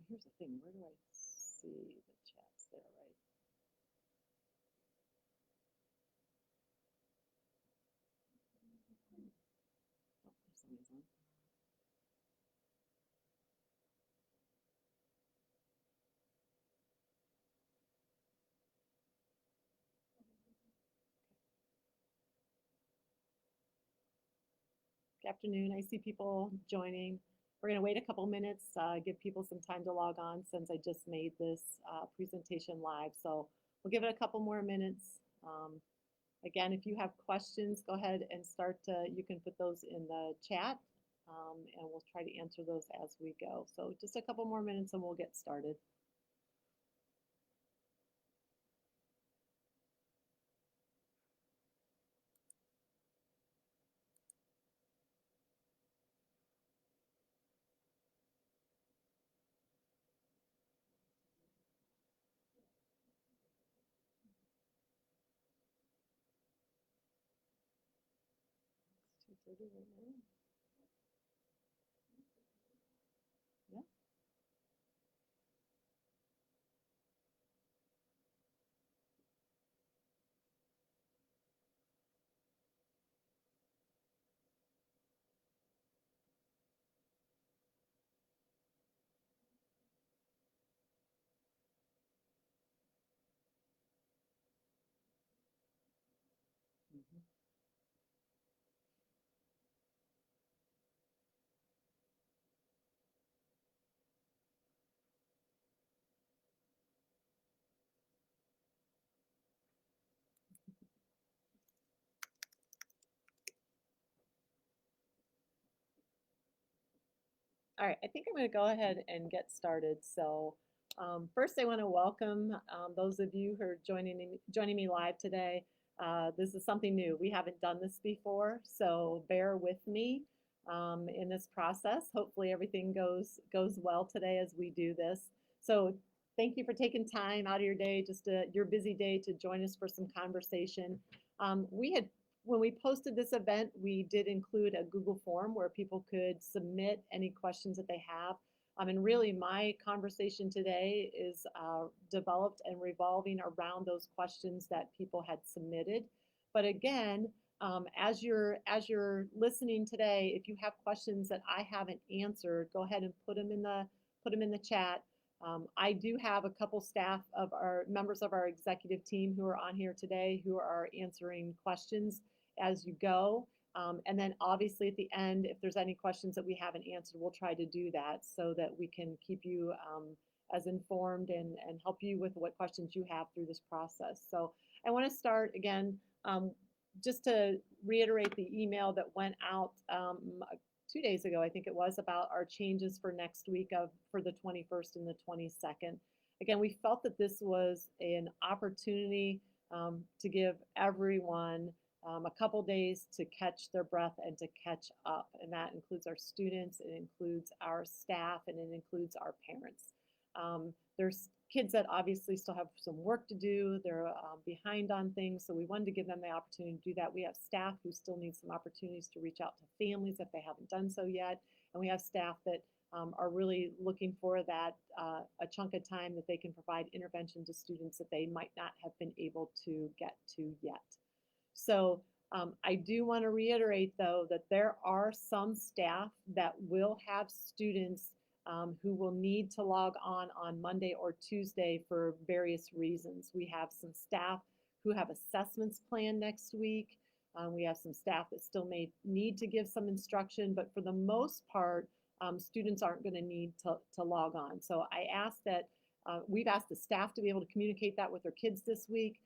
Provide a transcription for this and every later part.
here's the thing, where do I see the chats there, right? Oh, there's somebody's on. Good afternoon. I see people joining. We're going to wait a couple minutes, give people some time to log on since I just made this presentation live. So we'll give it a couple more minutes. Again, if you have questions, go ahead and start. You can put those in the chat, and we'll try to answer those as we go. So just a couple more minutes and we'll get started. It's 2:30 right now. Yeah. Mhm. All right, I think I'm going to go ahead and get started. So first, I want to welcome those of you who are joining me live today. This is something new. We haven't done this before, so bear with me in this process. Hopefully, everything goes well today as we do this. So thank you for taking time out of your day, just your busy day, to join us for some conversation. We had When we posted this event, we did include a Google form where people could submit any questions that they have. And really, my conversation today is developed and revolving around those questions that people had submitted. But again, as you're listening today, if you have questions that I haven't answered, go ahead and put them in the chat. I do have a couple staff of our members of our executive team who are on here today who are answering questions as you go. And then obviously at the end, if there's any questions that we haven't answered, we'll try to do that so that we can keep you as informed and help you with what questions you have through this process. So I want to start again, just to reiterate the email that went out 2 days ago, I think it was, about our changes for next week for the 21st and the 22nd. Again, we felt that this was an opportunity to give everyone a couple days to catch their breath and to catch up. And that includes our students, it includes our staff, and it includes our parents. There's kids that obviously still have some work to do. They're behind on things, so we wanted to give them the opportunity to do that. We have staff who still need some opportunities to reach out to families if they haven't done so yet. And we have staff that are really looking for that a chunk of time that they can provide intervention to students that they might not have been able to get to yet. So I do want to reiterate, though, that there are some staff that will have students who will need to log on Monday or Tuesday for various reasons. We have some staff who have assessments planned next week. We have some staff that still may need to give some instruction, but for the most part, students aren't going to need to log on. So I ask that we've asked the staff to be able to communicate that with their kids this week.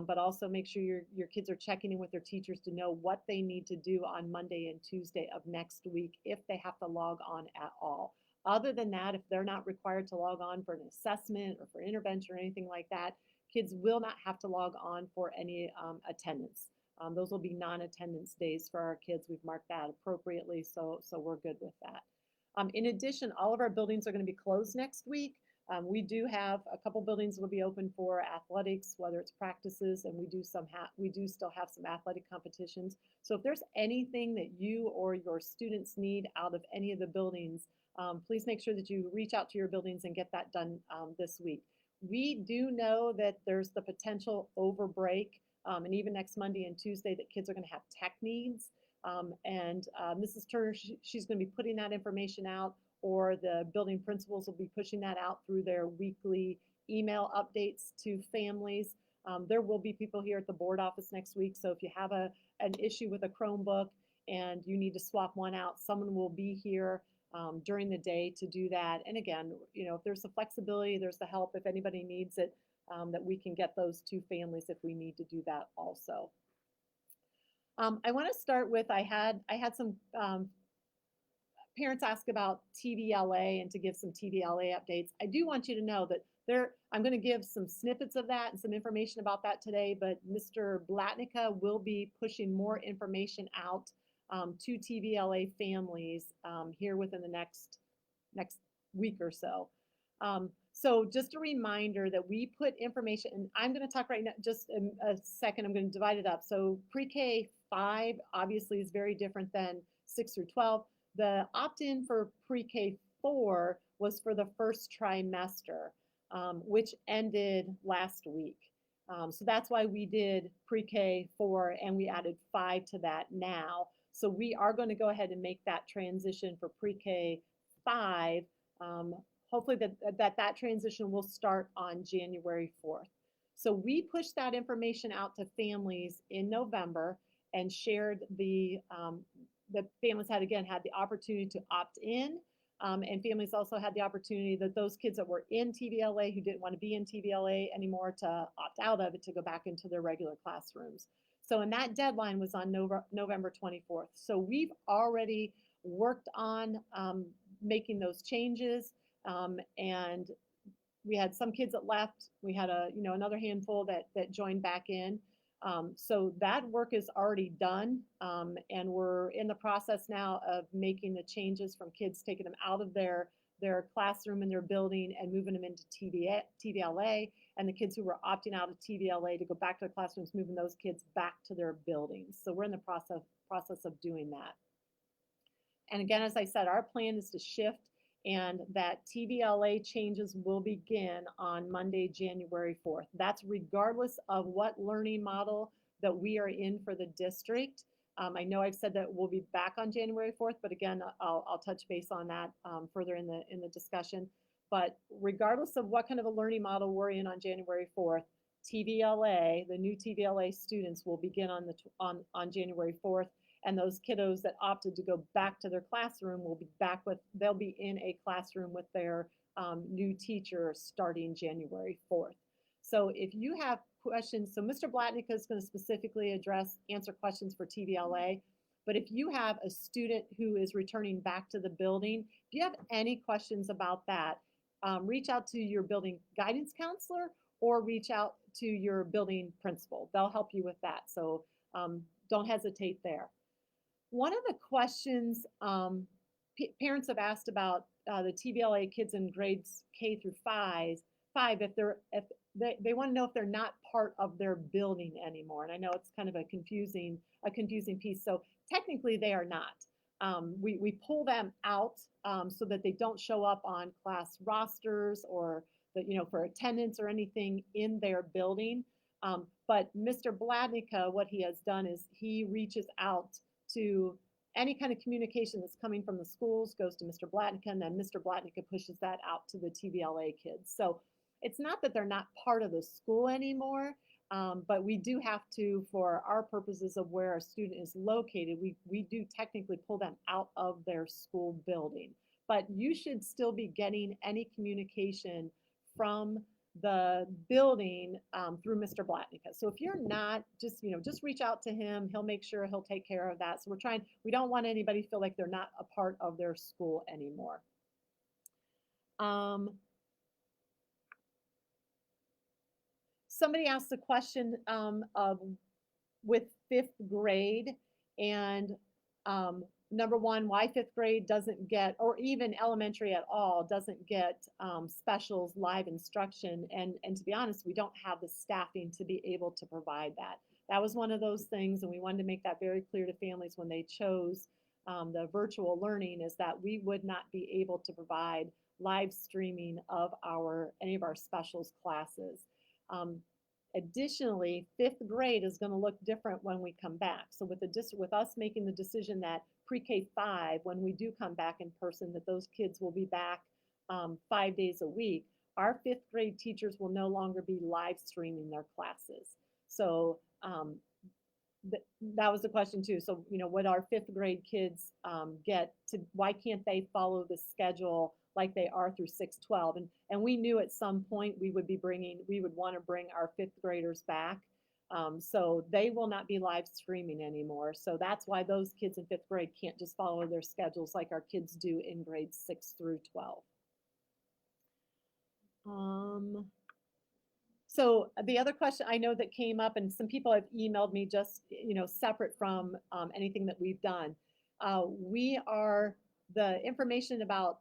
But also make sure your kids are checking in with their teachers to know what they need to do on Monday and Tuesday of next week if they have to log on at all. Other than that, if they're not required to log on for an assessment or for intervention or anything like that, kids will not have to log on for any attendance. Those will be non-attendance days for our kids. We've marked that appropriately, so we're good with that. In addition, all of our buildings are going to be closed next week. We do have a couple buildings that will be open for athletics, whether it's practices, and we do still have some athletic competitions. So if there's anything that you or your students need out of any of the buildings, please make sure that you reach out to your buildings and get that done this week. We do know that there's the potential over break, and even next Monday and Tuesday that kids are going to have tech needs. Mrs. Turner, she's going to be putting that information out, or the building principals will be pushing that out through their weekly email updates to families. There will be people here at the board office next week, so if you have an issue with a Chromebook and you need to swap one out, someone will be here during the day to do that. And again, if there's the flexibility, there's the help if anybody needs it, that we can get those to families if we need to do that also. I want to start with, I had some parents ask about Tdla and to give some Tdla updates. I do want you to know that I'm going to give some snippets of that and some information about that today, but Mr. Blatnica will be pushing more information out to Tdla families here within the next week or so. So just a reminder that we put information, and I'm going to talk right now, just a second, I'm going to divide it up. So pre-K 5 obviously is very different than 6 through 12. The opt-in for pre-K 4 was for the first trimester, which ended last week. So that's why we did pre-K 4 and we added 5 to that now. So we are going to go ahead and make that transition for pre-K 5. Hopefully that transition will start on January 4th. So we pushed that information out to families in November and shared the families had the opportunity to opt in, and families also had the opportunity that those kids that were in Tdla who didn't want to be in Tdla anymore to opt out of it to go back into their regular classrooms. So, and that deadline was on November 24th. So we've already worked on making those changes, and we had some kids that left. We had another handful that joined back in. So that work is already done, and we're in the process now of making the changes from kids, taking them out of their classroom in their building and moving them into Tdla, and the kids who were opting out of Tdla to go back to their classrooms, moving those kids back to their buildings. So we're in the process of doing that. And again, as I said, our plan is to shift, and that Tdla changes will begin on Monday, January 4th. That's regardless of what learning model that we are in for the district. I know I've said that we'll be back on January 4th, but again, I'll touch base on that further in the discussion. But regardless of what kind of a learning model we're in on January 4th, Tdla, the new Tdla students will begin on January 4th. And those kiddos that opted to go back to their classroom they'll be in a classroom with their new teacher starting January 4th. So if you have questions, so Mr. Blatnica is going to specifically answer questions for Tdla, but if you have a student who is returning back to the building, if you have any questions about that, reach out to your building guidance counselor or reach out to your building principal. They'll help you with that. So don't hesitate there. One of the questions parents have asked about the Tdla kids in grades K through 5, if they want to know if they're not part of their building anymore. And I know it's kind of a confusing piece. So technically they are not. We pull them out so that they don't show up on class rosters or for attendance or anything in their building. But Mr. Blatnica, what he has done is he reaches out to any kind of communication that's coming from the schools, goes to Mr. Blatnica, and then Mr. Blatnica pushes that out to the Tdla kids. So it's not that they're not part of the school anymore, but we do have to, for our purposes of where a student is located, we do technically pull them out of their school building. But you should still be getting any communication from the building through Mr. Blatnica. So if you're not, just reach out to him. He'll make sure he'll take care of that. So we don't want anybody to feel like they're not a part of their school anymore. Somebody asked the question of with 5th grade and number one, why fifth grade doesn't get, or even elementary at all, doesn't get specials live instruction. And to be honest, we don't have the staffing to be able to provide that. That was one of those things, and we wanted to make that very clear to families when they chose the virtual learning, is that we would not be able to provide live streaming of any of our specials classes. Additionally, fifth grade is going to look different when we come back. So with us making the decision that pre-K 5, when we do come back in person, that those kids will be back 5 days a week, our fifth grade teachers will no longer be live streaming their classes. So that was the question too. So, would our fifth grade kids why can't they follow the schedule like they are through 6-12? And we knew at some point we would want to bring our fifth graders back. So they will not be live streaming anymore. So that's why those kids in fifth grade can't just follow their schedules like our kids do in grades 6-12. So the other question I know that came up, and some people have emailed me just, separate from anything that we've done. The information about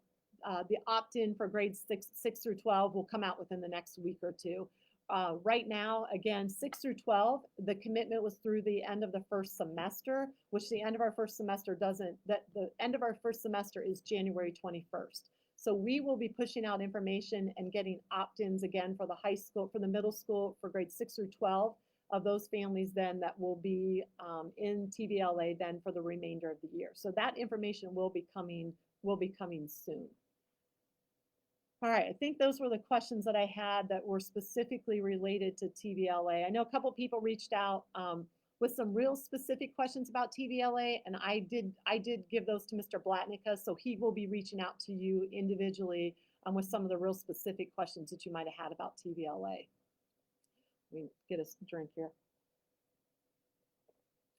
the opt-in for grades 6-12 will come out within the next week or two. Right now, again, 6-12, the commitment was through the end of the first semester, which the end of our first semester the end of our first semester is January 21st. So we will be pushing out information and getting opt-ins again for the high school, for the middle school, for grades 6-12 of those families then that will be in Tdla then for the remainder of the year. So that information will be coming soon. All right, I think those were the questions that I had that were specifically related to Tdla. I know a couple people reached out with some real specific questions about Tdla, and I did give those to Mr. Blatnica, so he will be reaching out to you individually with some of the real specific questions that you might have had about Tdla. Let me get a drink here.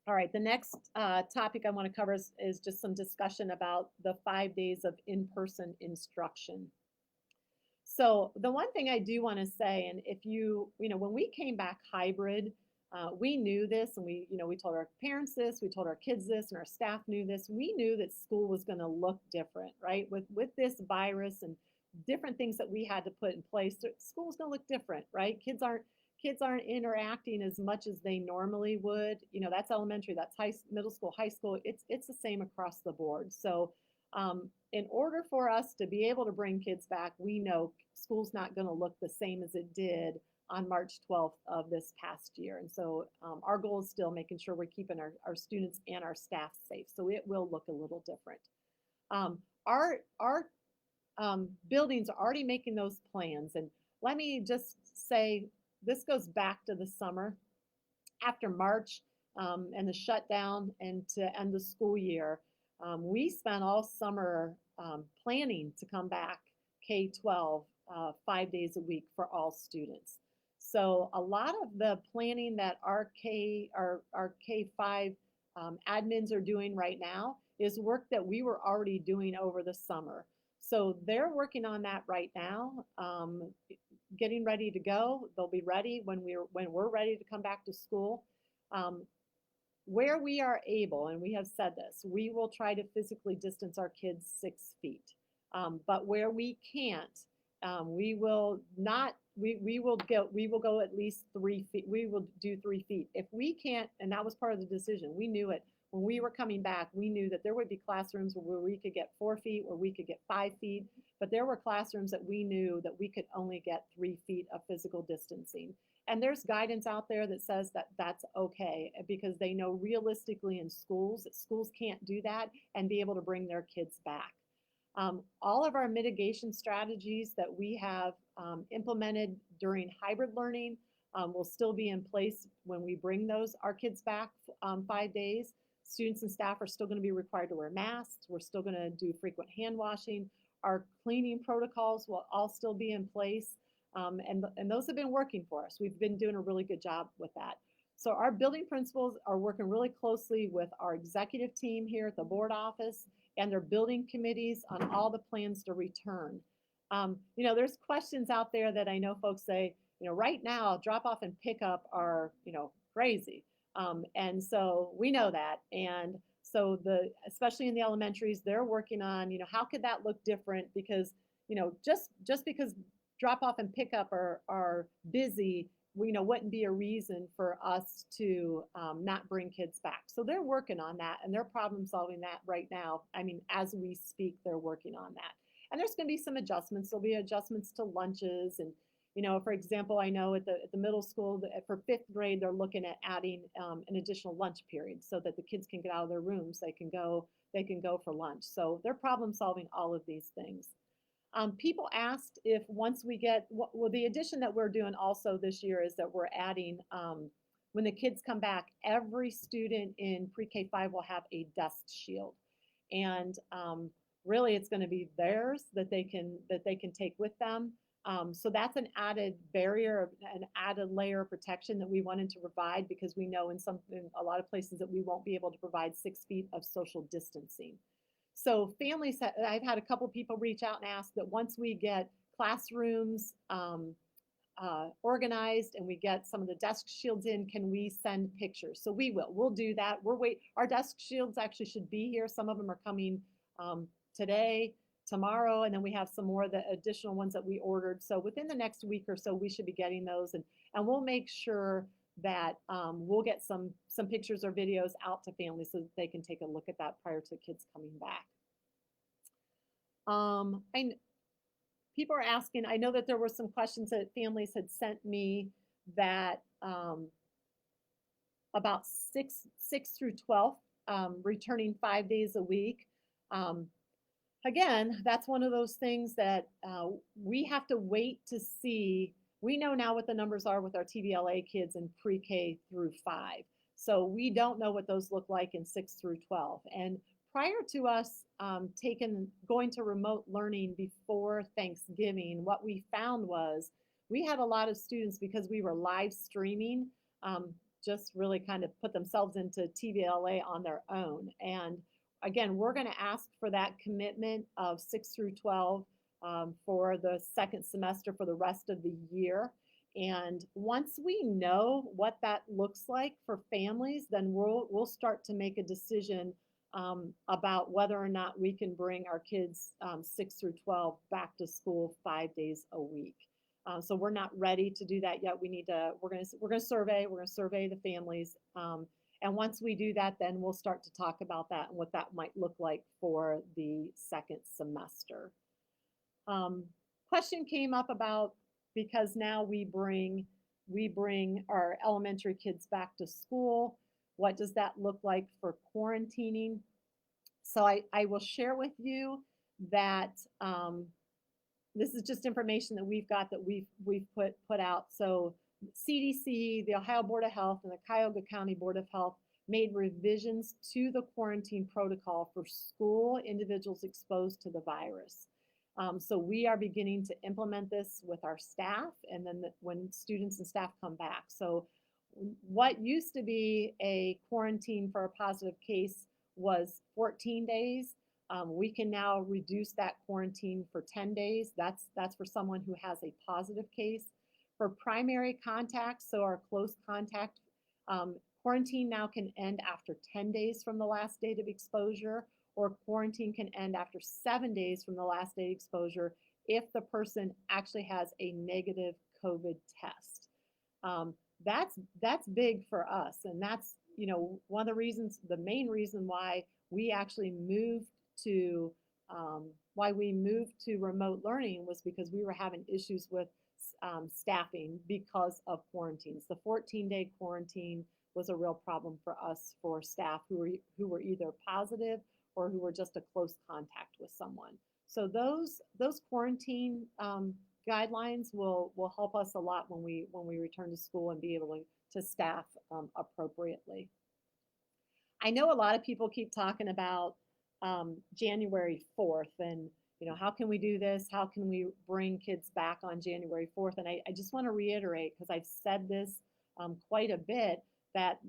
All right, the next topic I want to cover is just some discussion about the 5 days of in-person instruction. So the one thing I do want to say, and if when we came back hybrid, we knew this, and we told our parents this, we told our kids this, and our staff knew this. We knew that school was going to look different, right? With this virus and different things that we had to put in place, school was going to look different, right? Kids aren't interacting as much as they normally would. That's elementary, that's middle school, high school. It's the same across the board. So in order for us to be able to bring kids back, we know school's not going to look the same as it did on March 12th of this past year. And so our goal is still making sure we're keeping our students and our staff safe. So it will look a little different. Our buildings are already making those plans. And let me just say, this goes back to the summer. After March and the shutdown and to end the school year, we spent all summer planning to come back K-12 5 days a week for all students. So a lot of the planning that our K-5 admins are doing right now is work that we were already doing over the summer. So they're working on that right now, getting ready to go. They'll be ready when we're ready to come back to school. Where we are able, and we have said this, we will try to physically distance our kids 6 feet. But where we can't, we will go at least 3 feet. We will do 3 feet. If we can't, and that was part of the decision, we knew it. When we were coming back, we knew that there would be classrooms where we could get 4 feet, where we could get 5 feet, but there were classrooms that we knew that we could only get 3 feet of physical distancing. And there's guidance out there that says that that's okay, because they know realistically in schools that schools can't do that and be able to bring their kids back. All of our mitigation strategies that we have implemented during hybrid learning will still be in place when we bring our kids back 5 days. Students and staff are still going to be required to wear masks. We're still going to do frequent hand washing. Our cleaning protocols will all still be in place. And those have been working for us. We've been doing a really good job with that. So our building principals are working really closely with our executive team here at the board office and their building committees on all the plans to return. There's questions out there that I know folks say, right now, drop off and pick up are, crazy. And so we know that. And So especially in the elementaries, they're working on, how could that look different? Because, just because drop off and pickup are busy, wouldn't be a reason for us to not bring kids back. So they're working on that, and they're problem solving that right now. I mean, as we speak, they're working on that. And there's going to be some adjustments. There'll be adjustments to lunches. And, for example, I know at the middle school, for fifth grade, they're looking at adding an additional lunch period so that the kids can get out of their rooms. They can go for lunch. So they're problem solving all of these things. People asked if once we get, well, the addition that we're doing also this year is that we're adding, when the kids come back, every student in pre-K 5 will have a desk shield. And really it's going to be theirs that they can take with them. So that's an added barrier, an added layer of protection that we wanted to provide, because we know in a lot of places that we won't be able to provide 6 feet of social distancing. So families, I've had a couple people reach out and ask that once we get classrooms organized and we get some of the desk shields in, can we send pictures? So we'll do that. Our desk shields actually should be here. Some of them are coming today, tomorrow, and then we have some more of the additional ones that we ordered. So within the next week or so, we should be getting those, and we'll make sure that we'll get some pictures or videos out to families so that they can take a look at that prior to kids coming back. People are asking, I know that there were some questions that families had sent me that about 6 through 12, returning 5 days a week. Again, that's one of those things that we have to wait to see. We know now what the numbers are with our Tdla kids in pre-K through 5. So we don't know what those look like in 6 through 12. And prior to us going to remote learning before Thanksgiving, what we found was we had a lot of students, because we were live streaming, just really kind of put themselves into Tdla on their own. And again, we're going to ask for that commitment of 6 through 12 for the second semester for the rest of the year. And once we know what that looks like for families, then we'll start to make a decision about whether or not we can bring our kids 6 through 12 back to school 5 days a week. So we're not ready to do that yet. We're going to survey the families. And once we do that, then we'll start to talk about that and what that might look like for the second semester. Question came up about, because now we bring our elementary kids back to school, what does that look like for quarantining? So I will share with you that this is just information that we've got that we've put out. So CDC, the Ohio Board of Health, and the Cuyahoga County Board of Health made revisions to the quarantine protocol for school individuals exposed to the virus. So we are beginning to implement this with our staff, and then when students and staff come back. So what used to be a quarantine for a positive case was 14 days. We can now reduce that quarantine for 10 days. That's for someone who has a positive case. For primary contacts, so our close contact, quarantine now can end after 10 days from the last date of exposure, or quarantine can end after 7 days from the last day of exposure if the person actually has a negative COVID test. That's big for us, and that's one of the reasons, the main reason why we actually moved to remote learning was because we were having issues with staffing because of quarantines. The 14-day quarantine was a real problem for us, for staff who were either positive or who were just a close contact with someone. So those quarantine guidelines will help us a lot when we return to school and be able to staff appropriately. I know a lot of people keep talking about January 4th, and how can we do this? How can we bring kids back on January 4th? And I just want to reiterate, because I've said this quite a bit, that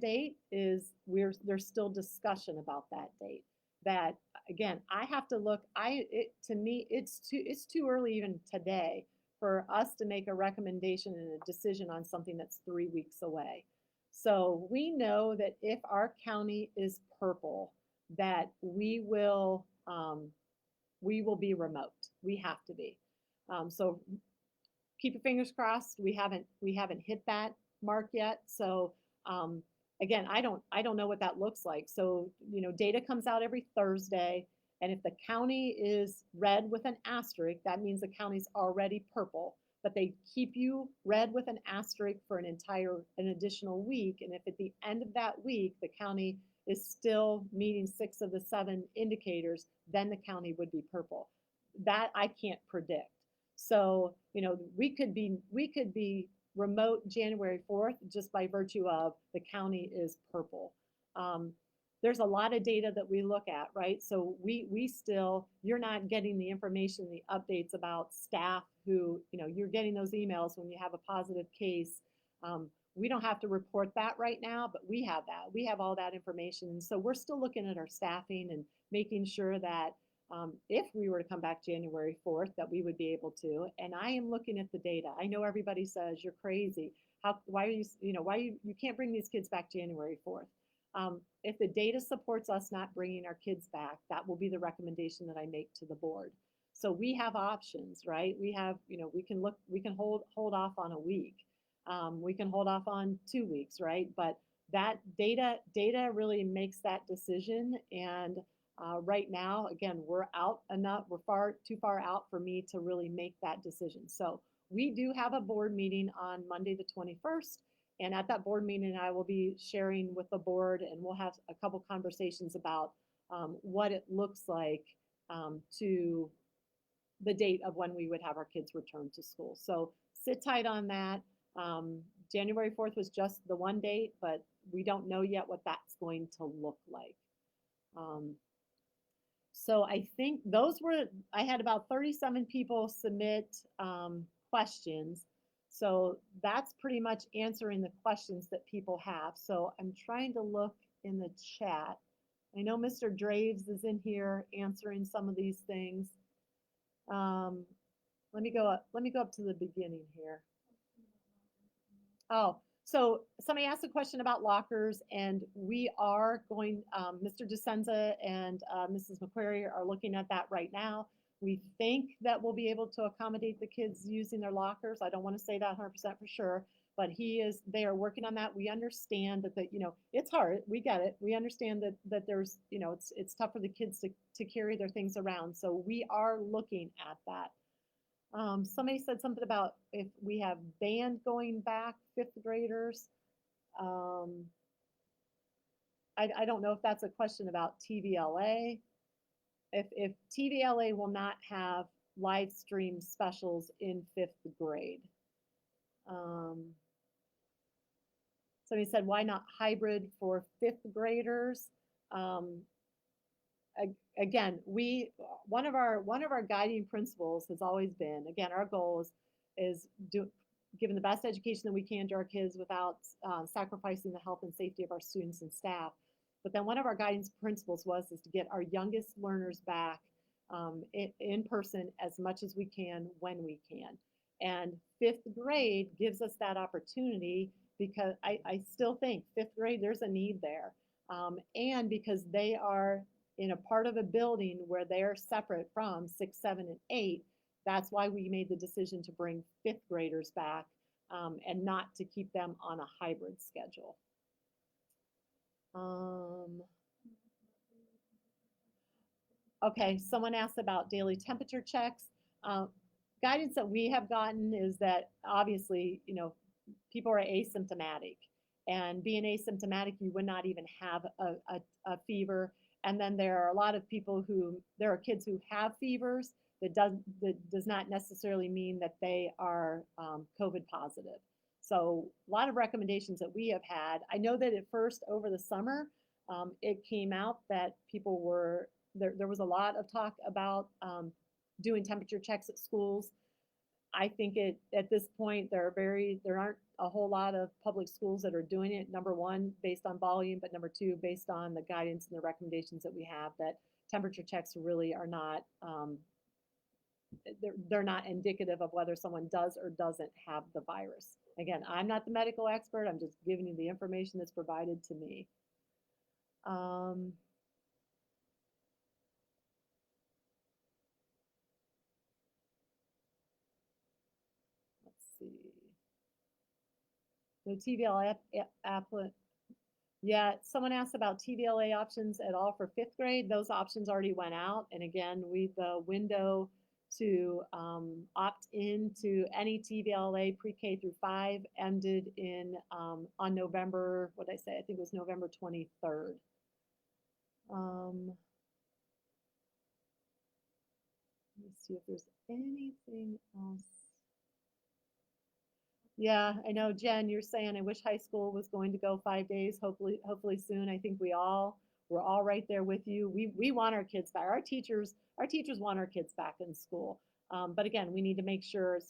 date is, there's still discussion about that date. That again, I have to look. To me, it's too early even today for us to make a recommendation and a decision on something that's 3 weeks away. So we know that if our county is purple, that we will be remote. We have to be. So keep your fingers crossed. We haven't hit that mark yet. So um, again, I don't know what that looks like. So data comes out every Thursday, and if the county is red with an asterisk, that means the county's already purple. But they keep you red with an asterisk for an additional week, and if at the end of that week the county is still meeting 6 of the 7 indicators, then the county would be purple. That I can't predict. So, we could be remote January 4th just by virtue of the county is purple. Um, there's a lot of data that we look at, right? So we still, you're not getting the information, the updates about staff who, you're getting those emails when you have a positive case. We don't have to report that right now, but we have that. We have all that information. So we're still looking at our staffing and making sure that if we were to come back January 4th, that we would be able to. And I am looking at the data. I know everybody says you're crazy. Why are you can't bring these kids back January 4th. If the data supports us not bringing our kids back, that will be the recommendation that I make to the board. So we have options, right? We have, we can hold off on a week. We can hold off on 2 weeks, right? But that data really makes that decision. And right now, again, we're out enough, we're too far out for me to really make that decision. So we do have a board meeting on Monday the 21st. And at that board meeting, I will be sharing with the board, and we'll have a couple conversations about what it looks like to the date of when we would have our kids return to school. So sit tight on that. January 4th was just the one date, but we don't know yet what that's going to look like. So I think I had about 37 people submit questions. So that's pretty much answering the questions that people have. So I'm trying to look in the chat. I know Mr. Draves is in here answering some of these things. Let me go up to the beginning here. Oh, so somebody asked a question about lockers, and we are going, Mr. DeSenza and Mrs. McQuarrie are looking at that right now. We think that we'll be able to accommodate the kids using their lockers. I don't want to say that 100% for sure, but they are working on that. We understand that it's hard. We get it. We understand that there's, it's tough for the kids to carry their things around. So we are looking at that. Somebody said something about if we have band going back, 5th graders. I don't know if that's a question about Tdla. If Tdla will not have live stream specials in 5th grade. Somebody said, why not hybrid for 5th graders? Again, one of our guiding principles has always been, again, our goal is giving the best education that we can to our kids without sacrificing the health and safety of our students and staff. But then one of our guiding principles is to get our youngest learners back in person as much as we can when we can. And 5th grade gives us that opportunity because I still think 5th grade, there's a need there. And because they are in a part of a building where they're separate from 6, 7, and 8, that's why we made the decision to bring 5th graders back and not to keep them on a hybrid schedule. Okay, someone asked about daily temperature checks. Guidance that we have gotten is that obviously, people are asymptomatic, and being asymptomatic, you would not even have a fever. And then there are a lot of there are kids who have fevers that does not necessarily mean that they are COVID positive. So a lot of recommendations that we have had. I know that at first over the summer, it came out that people were, there was a lot of talk about doing temperature checks at schools. I think at this point, there aren't a whole lot of public schools that are doing it. Number one, based on volume, but number two, based on the guidance and the recommendations that we have, that temperature checks really are not they're not indicative of whether someone does or doesn't have the virus. Again, I'm not the medical expert. I'm just giving you the information that's provided to me. Let's see. No TVLA applicant. Yeah, someone asked about TVLA options at all for fifth grade. Those options already went out. And again, the window to opt into any TVLA pre-K through 5 ended in on November, what did I say? I think it was November 23rd. Let me see if there's anything else. Yeah, I know, Jen, you're saying I wish high school was going to go 5 days. Hopefully soon. I think we're all right there with you. We want our kids back. Our teachers want our kids back in school. But again, we need to make sure,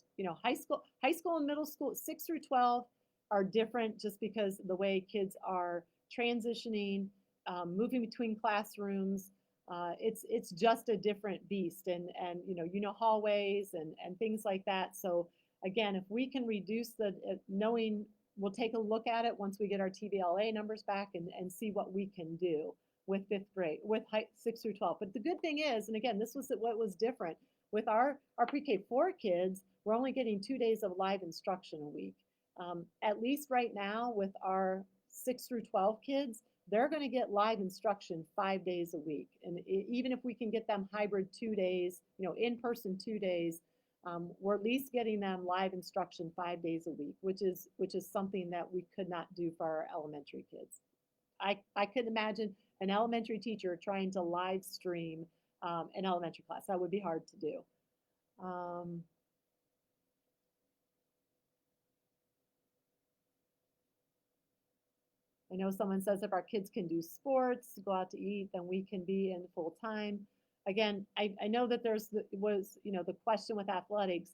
high school and middle school, 6 through 12 are different just because the way kids are transitioning, moving between classrooms. It's just a different beast, and hallways and things like that. So again, if we can reduce knowing, we'll take a look at it once we get our TVLA numbers back and see what we can do with fifth grade, with 6 through 12. But the good thing is, and again, this was what was different with our pre-K 4 kids, we're only getting 2 days of live instruction a week. At least right now with our 6 through 12 kids, they're going to get live instruction 5 days a week. And even if we can get them hybrid 2 days, in person 2 days, we're at least getting them live instruction 5 days a week, which is something that we could not do for our elementary kids. I could imagine an elementary teacher trying to live stream an elementary class. That would be hard to do. I know someone says if our kids can do sports, go out to eat, then we can be in full time. Again, I know that was the question with athletics.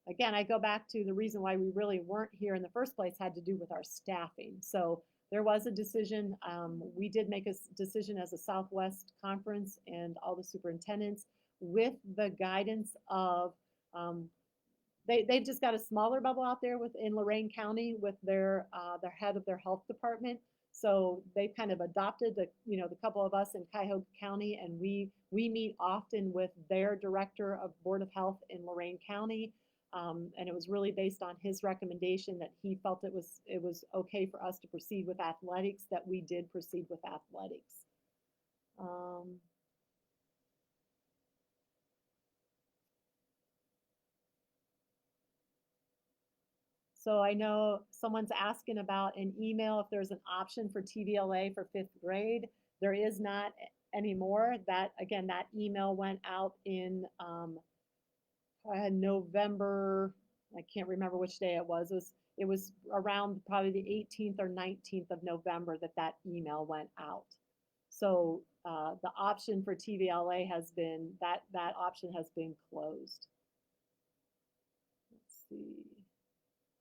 Again, I go back to the reason why we really weren't here in the first place had to do with our staffing. So there was a decision. We did make a decision as a Southwest Conference and all the superintendents with the guidance of they've just got a smaller bubble out there in Lorain County with their head of their health department. So they've kind of adopted the couple of us in Cuyahoga County, and we meet often with their director of Board of Health in Lorain County. And it was really based on his recommendation that he felt it was okay for us to proceed with athletics, that we did proceed with athletics. So I know someone's asking about an email, if there's an option for TVLA for fifth grade. There is not anymore. That email went out in November. I can't remember which day it was. It was around probably the 18th or 19th of November that email went out. So the option for TVLA has been, that option has been closed. Let's see.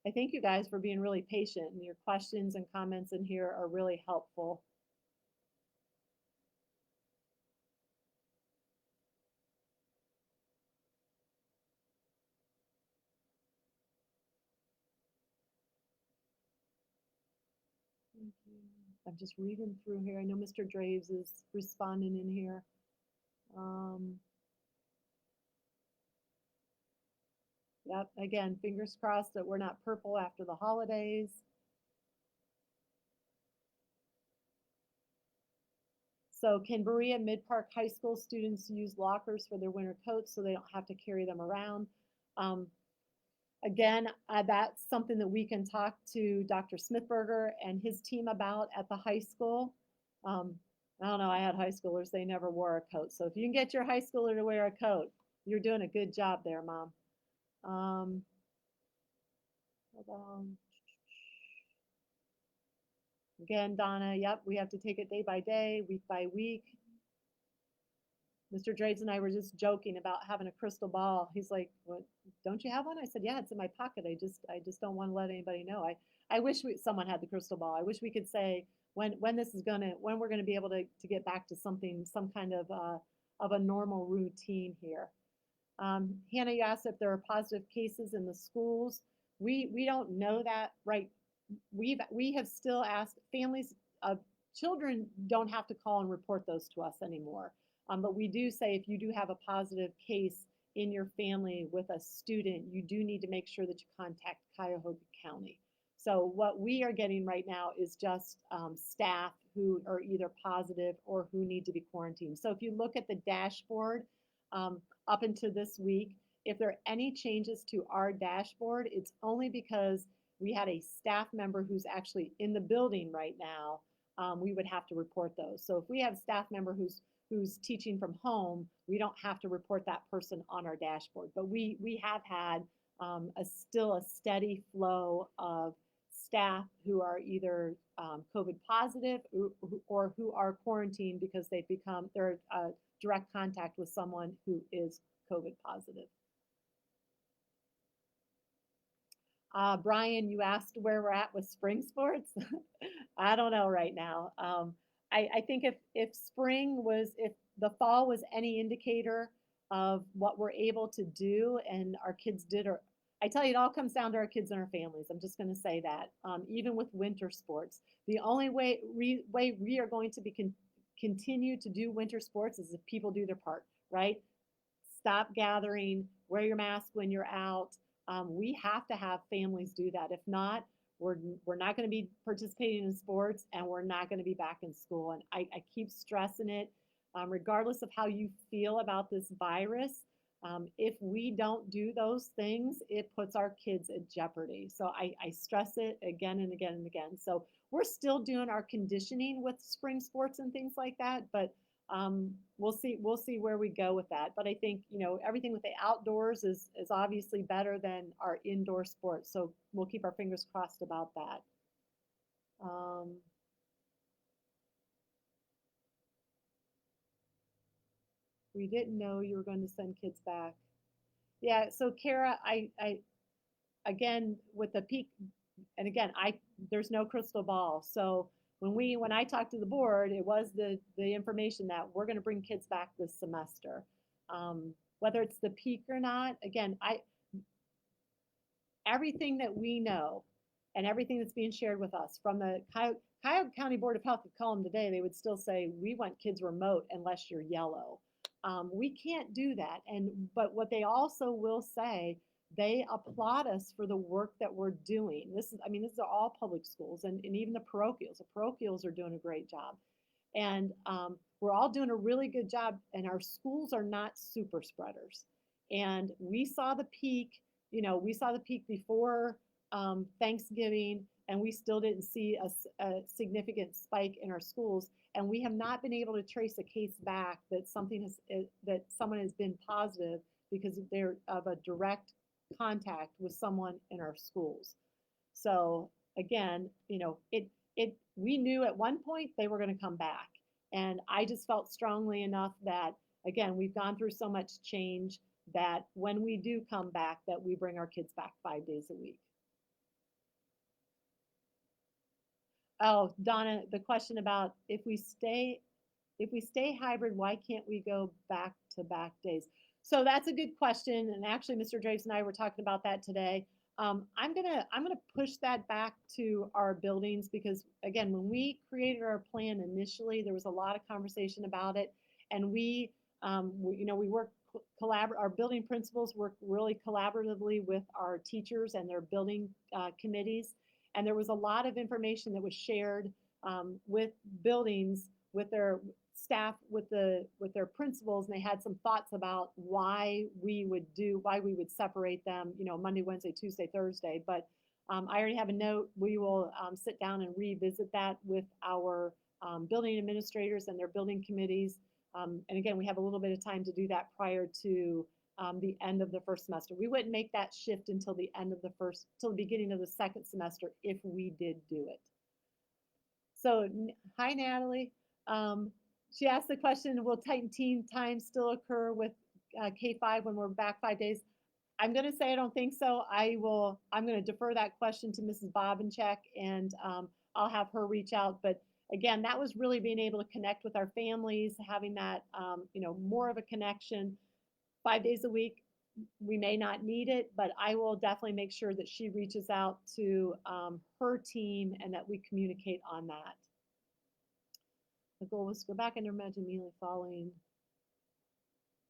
I thank you guys for being really patient, and your questions and comments in here are really helpful. Thank you. I'm just reading through here. I know Mr. Draves is responding in here. Yep, again, fingers crossed that we're not purple after the holidays. So can Berea Mid-Park High School students use lockers for their winter coats so they don't have to carry them around? Again, that's something that we can talk to Dr. Smithberger and his team about at the high school. I don't know, I had high schoolers, they never wore a coat. So if you can get your high schooler to wear a coat, you're doing a good job there, Mom. Hold on. Again, Donna, yep, we have to take it day by day, week by week. Mr. Drades and I were just joking about having a crystal ball. He's like, "What? Don't you have one?" I said, "Yeah, it's in my pocket. I just don't want to let anybody know." I wish someone had the crystal ball. I wish we could say when we're gonna be able to get back to some kind of a normal routine here. Hannah, you asked if there are positive cases in the schools. We don't know that, right? We have still asked families of children don't have to call and report those to us anymore. But we do say if you do have a positive case in your family with a student, you do need to make sure that you contact Cuyahoga County. So what we are getting right now is just staff who are either positive or who need to be quarantined. So if you look at the dashboard up into this week, if there are any changes to our dashboard, it's only because we had a staff member who's actually in the building right now. We would have to report those. So if we have a staff member who's teaching from home, we don't have to report that person on our dashboard. But we have had still a steady flow of staff who are either COVID positive or who are quarantined because they're direct contact with someone who is COVID positive. Brian, you asked where we're at with spring sports. I don't know right now. I think if the fall was any indicator of what we're able to do and our kids did, or I tell you, it all comes down to our kids and our families. I'm just going to say that. Even with winter sports, the only way we are going to continue to do winter sports is if people do their part, right? Stop gathering, wear your mask when you're out. We have to have families do that. If not, we're not going to be participating in sports and we're not going to be back in school. And I keep stressing it, regardless of how you feel about this virus. If we don't do those things, it puts our kids at jeopardy. So I stress it again and again and again. So we're still doing our conditioning with spring sports and things like that, but we'll see where we go with that. But I think everything with the outdoors is obviously better than our indoor sports. So we'll keep our fingers crossed about that. We didn't know you were going to send kids back. Yeah. So Kara, I again with the peak, and again there's no crystal ball. So when I talked to the board, it was the information that we're going to bring kids back this semester. Whether it's the peak or not, again, everything that we know and everything that's being shared with us from the Cuyahoga County Board of Health would call them today, they would still say, we want kids remote unless you're yellow. We can't do that. But what they also will say, they applaud us for the work that we're doing. These are all public schools and even the parochials. The parochials are doing a great job. And we're all doing a really good job, and our schools are not super spreaders. And we saw the peak, before Thanksgiving, and we still didn't see a significant spike in our schools. And we have not been able to trace a case back that someone has been positive because they're of a direct contact with someone in our schools. So again, we knew at one point they were going to come back. And I just felt strongly enough that, again, we've gone through so much change that when we do come back, that we bring our kids back 5 days a week. Oh, Donna, the question about if we stay hybrid, why can't we go back to back days? So that's a good question. And actually, Mr. Draves and I were talking about that today. I'm gonna push that back to our buildings because again, when we created our plan initially, there was a lot of conversation about it, and we work our building principals work really collaboratively with our teachers and their building committees, and there was a lot of information that was shared with buildings, with their staff, with their principals, and they had some thoughts about why we would separate them, Monday, Wednesday, Tuesday, Thursday. But I already have a note. We will sit down and revisit that with our building administrators and their building committees. And again, we have a little bit of time to do that prior to the end of the first semester. We wouldn't make that shift until the beginning of the second semester if we did do it. So, hi, Natalie. She asked the question, will Titan Teen Time still occur with K-5 when we're back 5 days? I'm going to say I don't think so. I'm going to defer that question to Mrs. Bobencheck, and I'll have her reach out. But again, that was really being able to connect with our families, having that, more of a connection 5 days a week. we may not need it, but I will definitely make sure that she reaches out to her team and that we communicate on that. The goal was to go back and imagine immediately following.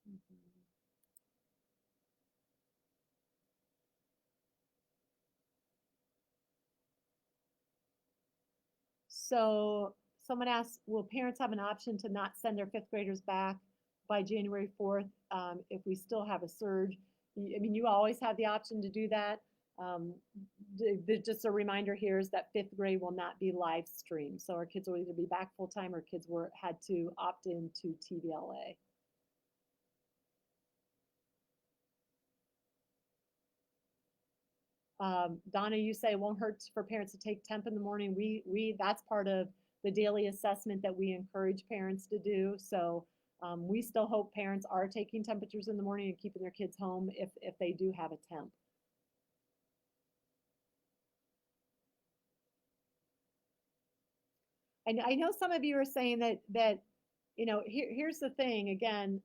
Mm-hmm. So someone asked, will parents have an option to not send their fifth graders back by January 4th if we still have a surge? I mean, you always have the option to do that. Um, just a reminder here is that fifth grade will not be live streamed. So our kids will either be back full time or kids had to opt into Tdla. Donna, you say it won't hurt for parents to take temp in the morning. That's part of the daily assessment that we encourage parents to do. So we still hope parents are taking temperatures in the morning and keeping their kids home if they do have a temp. I know some of you are saying that here's the thing again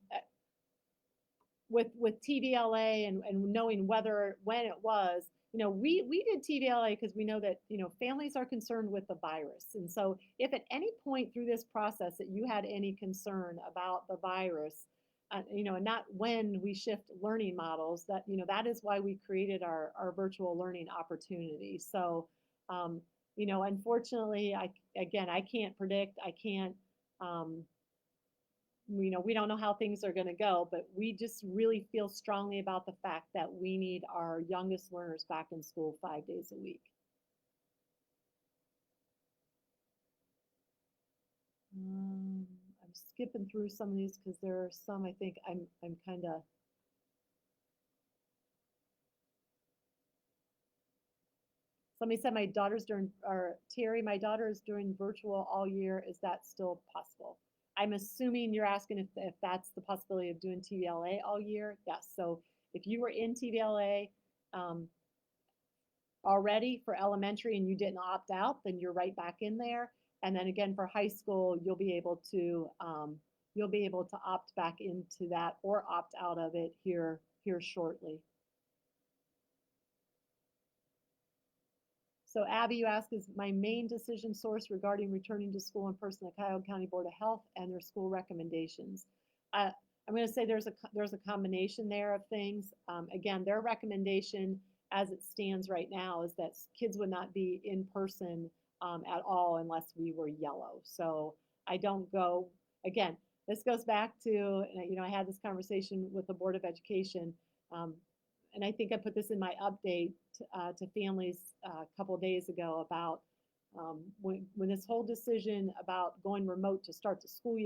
with Tdla and knowing when it was, we did Tdla because we know that families are concerned with the virus, and so if at any point through this process that you had any concern about the virus, and not when we shift learning models, that is why we created our virtual learning opportunity. So, unfortunately, I can't predict, I can't. Um, we don't know how things are going to go, but we just really feel strongly about the fact that we need our youngest learners back in school 5 days a week. Um, I'm skipping through some of these because there are some I think I'm kind of. Somebody said my daughter's doing, or Terry, my daughter is doing virtual all year. Is that still possible? I'm assuming you're asking if that's the possibility of doing Tdla all year. Yes. So if you were in Tdla, um, already for elementary and you didn't opt out, then you're right back in there. And then again for high school, you'll be able to opt back into that or opt out of it here shortly. So Abby, you ask, is my main decision source regarding returning to school in person the Cuyahoga County Board of Health and their school recommendations. I'm going to say there's a combination there of things. Again, their recommendation as it stands right now is that kids would not be in person at all unless we were yellow. So I don't go, again, this goes back to, I had this conversation with the Board of Education, and I think I put this in my update to families a couple of days ago about when this whole decision about going remote to start the school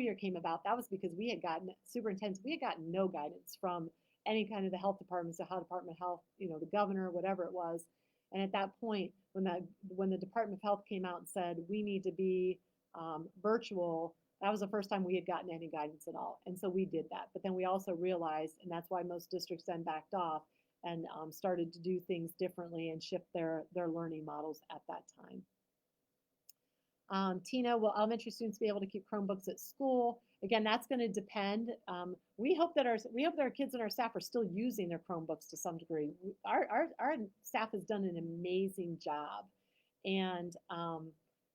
year came about. That was because we had gotten superintendents, we had gotten no guidance from any kind of the health departments, the Health Department of Health, the governor, whatever it was. And at that point, when the Department of Health came out and said we need to be virtual, that was the first time we had gotten any guidance at all. And so we did that. But then we also realized, and that's why most districts then backed off and started to do things differently and shift their learning models at that time. Tina, will elementary students be able to keep Chromebooks at school? Again, that's going to depend. We hope that our kids and our staff are still using their Chromebooks to some degree. Our staff has done an amazing job, and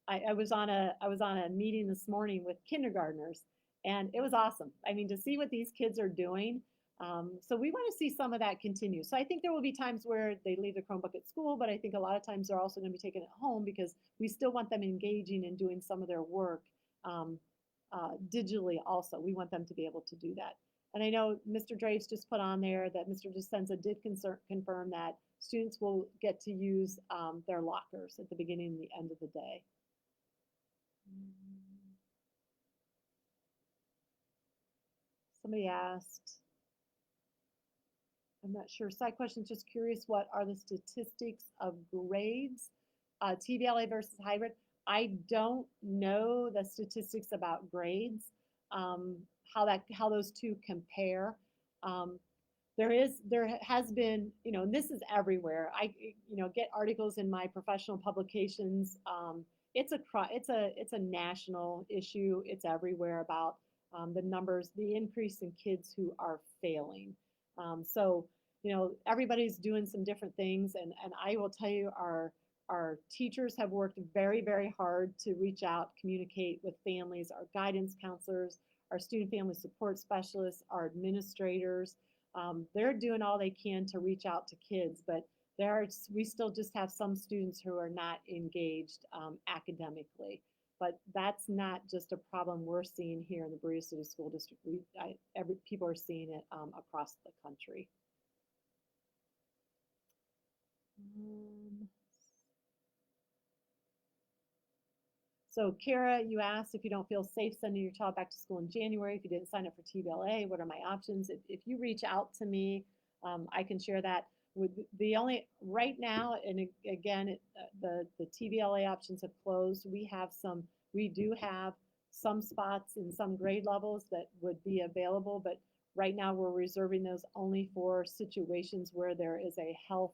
I was on a meeting this morning with kindergartners, and it was awesome. I mean, to see what these kids are doing. So we want to see some of that continue. So I think there will be times where they leave the Chromebook at school, but I think a lot of times they're also going to be taken at home because we still want them engaging and doing some of their work digitally also. We want them to be able to do that. And I know Mr. Draves just put on there that Mr. Dispenza did confirm that students will get to use their lockers at the beginning and the end of the day. Somebody asked, I'm not sure. Side question, just curious, what are the statistics of grades, Tdla versus hybrid? I don't know the statistics about grades, how those two compare. There has been, and this is everywhere. I, get articles in my professional publications. It's a national issue. It's everywhere about the numbers, the increase in kids who are failing. So, everybody's doing some different things, and I will tell you, our teachers have worked very, very hard to reach out, communicate with families, our guidance counselors, our student family support specialists, our administrators. They're doing all they can to reach out to kids, but we still just have some students who are not engaged academically. But that's not just a problem we're seeing here in the Berea City School District. People are seeing it across the country. Um, So Kara, you asked if you don't feel safe sending your child back to school in January, if you didn't sign up for Tdla, what are my options? If you reach out to me, I can share that. With the only right now, and again, the TVLA options have closed. We do have some spots in some grade levels that would be available, but right now we're reserving those only for situations where there is a health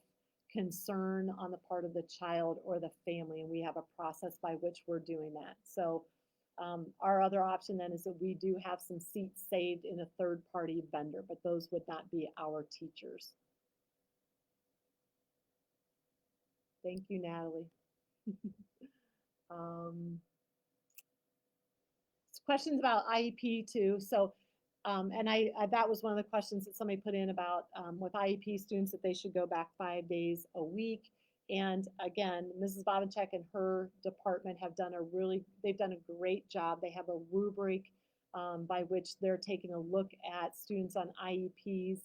concern on the part of the child or the family, and we have a process by which we're doing that. So our other option then is that we do have some seats saved in a third-party vendor, but those would not be our teachers. Thank you, Natalie. um, Questions about IEP too. So, and that was one of the questions that somebody put in about with IEP students that they should go back 5 days a week. And again, Mrs. Bobanchek and her department they've done a great job. They have a rubric by which they're taking a look at students on IEPs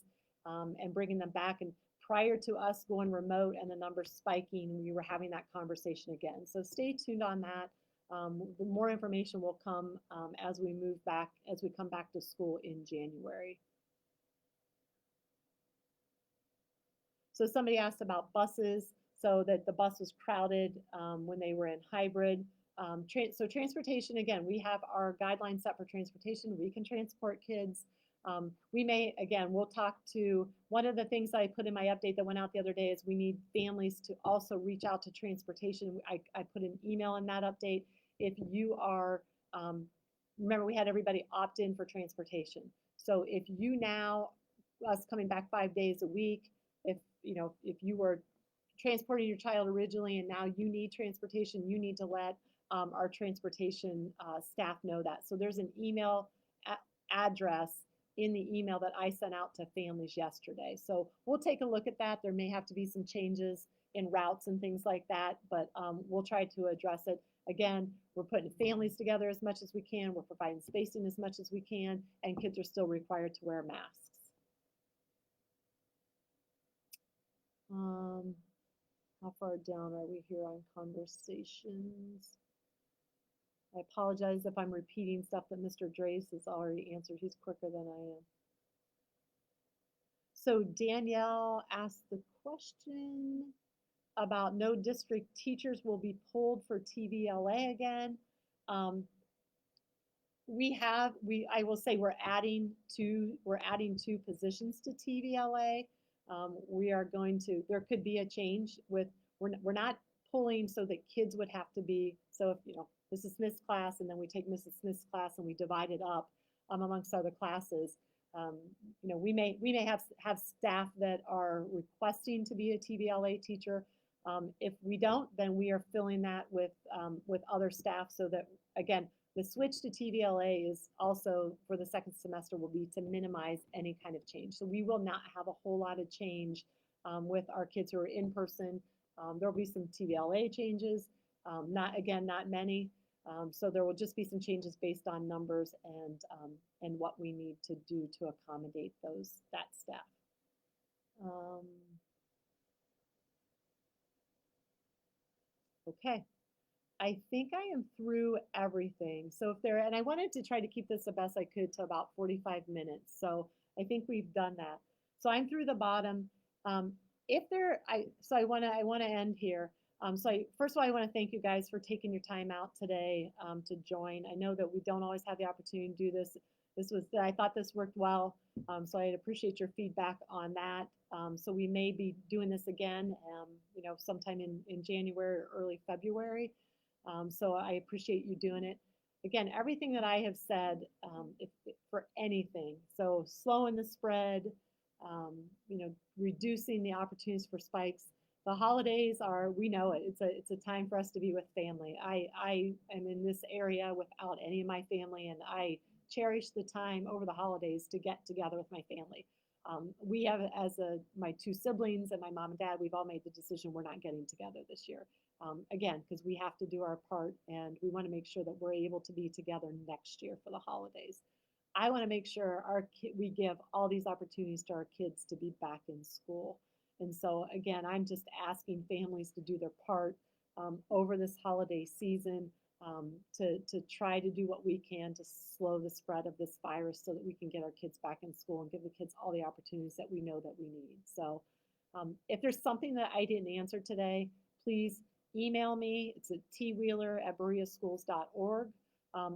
and bringing them back. And prior to us going remote and the numbers spiking, we were having that conversation again. So stay tuned on that. More information will come as we come back to school in January. So somebody asked about buses, so that the bus was crowded when they were in hybrid. So transportation, again, we have our guidelines set for transportation. We can transport kids. We'll talk to, one of the things I put in my update that went out the other day is we need families to also reach out to transportation. I put an email in that update. If you are, remember we had everybody opt in for transportation. So if you now, us coming back 5 days a week, if you were transporting your child originally and now you need transportation, you need to let our transportation staff know that. So there's an email address in the email that I sent out to families yesterday. So we'll take a look at that. There may have to be some changes in routes and things like that, but we'll try to address it. Again, we're putting families together as much as we can. We're providing spacing as much as we can, and kids are still required to wear masks. How far down are we here on conversations? I apologize if I'm repeating stuff that Mr. Drace has already answered. He's quicker than I am. So Danielle asked the question about no district teachers will be pulled for TVLA again. I will say we're adding two positions to TVLA. There could be a change we're not pulling so that kids would have to be, so if, Mrs. Smith's class, and then we take Mrs. Smith's class and we divide it up amongst other classes. We may have staff that are requesting to be a TVLA teacher. If we don't, then we are filling that with other staff, so that, again, the switch to TVLA is also for the second semester will be to minimize any kind of change. So we will not have a whole lot of change with our kids who are in person. There'll be some TVLA changes, not many. So there will just be some changes based on numbers and what we need to do to accommodate that staff. Okay. I think I am through everything. So and I wanted to try to keep this the best I could to about 45 minutes. So I think we've done that. So I'm through the bottom. I want to end here. First of all, I want to thank you guys for taking your time out today to join. I know that we don't always have the opportunity to do this. I thought this worked well. So I'd appreciate your feedback on that. So we may be doing this again, sometime in January or early February. So I appreciate you doing it. Again, everything that I have said, for anything, so slowing the spread, you know, reducing the opportunities for spikes. The holidays are, we know it. It's a time for us to be with family. I am in this area without any of my family, and I cherish the time over the holidays to get together with my family. We have, my two siblings and my mom and dad, we've all made the decision we're not getting together this year. Again, because we have to do our part, and we want to make sure that we're able to be together next year for the holidays. I want to make sure we give all these opportunities to our kids to be back in school. And so again, I'm just asking families to do their part over this holiday season, to try to do what we can to slow the spread of this virus so that we can get our kids back in school and give the kids all the opportunities that we know that we need. So if there's something that I didn't answer today, please email me. It's at twheeler@bereaschools.org,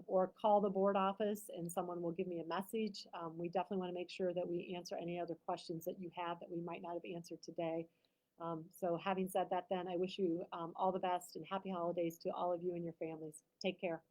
or call the board office and someone will give me a message. We definitely want to make sure that we answer any other questions that you have that we might not have answered today. So having said that, then I wish you all the best and happy holidays to all of you and your families. Take care.